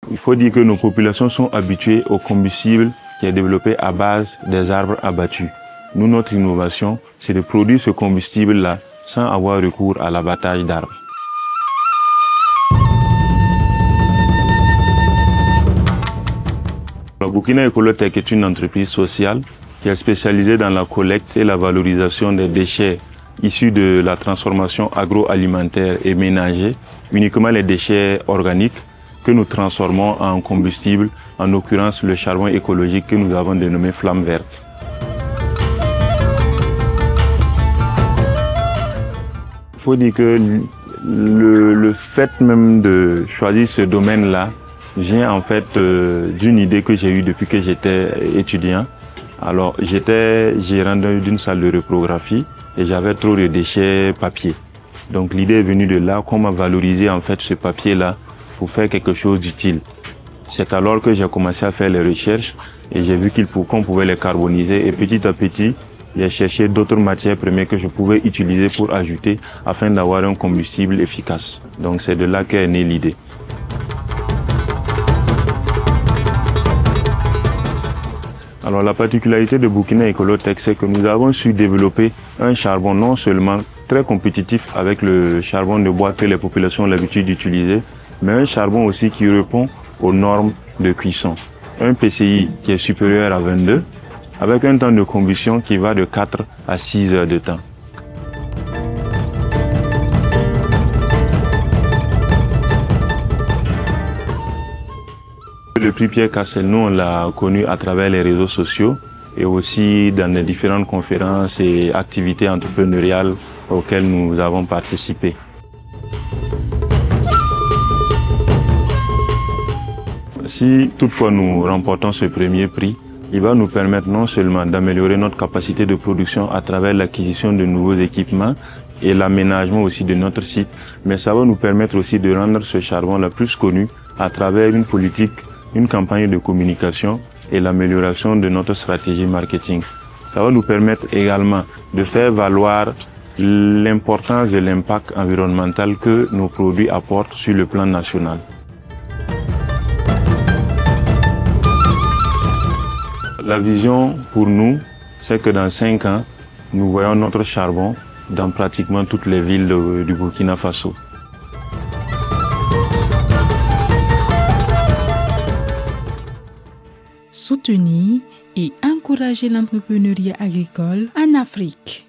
Il faut dire que nos populations sont habituées au combustible qui est développé à base des arbres abattus. Nous, notre innovation, c'est de produire ce combustible-là sans avoir recours à l'abattage d'arbres. Burkina Ecolotech est une entreprise sociale qui est spécialisée dans la collecte et la valorisation des déchets issus de la transformation agroalimentaire et ménager, uniquement les déchets organiques que nous transformons en combustible, en l'occurrence le charbon écologique que nous avons dénommé flamme verte. Il faut dire que le fait même de choisir ce domaine-là vient en fait d'une idée que j'ai eue depuis que j'étais étudiant. Alors j'étais gérant d'une salle de reprographie et j'avais trop de déchets papier. Donc l'idée est venue de là, comment valoriser en fait ce papier-là pour faire quelque chose d'utile. C'est alors que j'ai commencé à faire les recherches et j'ai vu qu'on pouvait les carboniser et petit à petit, j'ai cherché d'autres matières premières que je pouvais utiliser pour ajouter afin d'avoir un combustible efficace. Donc c'est de là qu'est née l'idée. Alors la particularité de Burkina Ecolotech, c'est que nous avons su développer un charbon non seulement très compétitif avec le charbon de bois que les populations ont l'habitude d'utiliser, mais un charbon aussi qui répond aux normes de cuisson. Un PCI qui est supérieur à 22, avec un temps de combustion qui va de 4 à 6 heures de temps. Le prix Pierre Castell, nous on l'a connu à travers les réseaux sociaux et aussi dans les différentes conférences et activités entrepreneuriales auxquelles nous avons participé. Si toutefois nous remportons ce premier prix, il va nous permettre non seulement d'améliorer notre capacité de production à travers l'acquisition de nouveaux équipements et l'aménagement aussi de notre site, mais ça va nous permettre aussi de rendre ce charbon le plus connu à travers une politique, une campagne de communication et l'amélioration de notre stratégie marketing. Ça va nous permettre également de faire valoir l'importance de l'impact environnemental que nos produits apportent sur le plan national. La vision pour nous, c'est que dans 5 ans, nous voyons notre charbon dans pratiquement toutes les villes du Burkina Faso. Soutenir et encourager l'entrepreneuriat agricole en Afrique.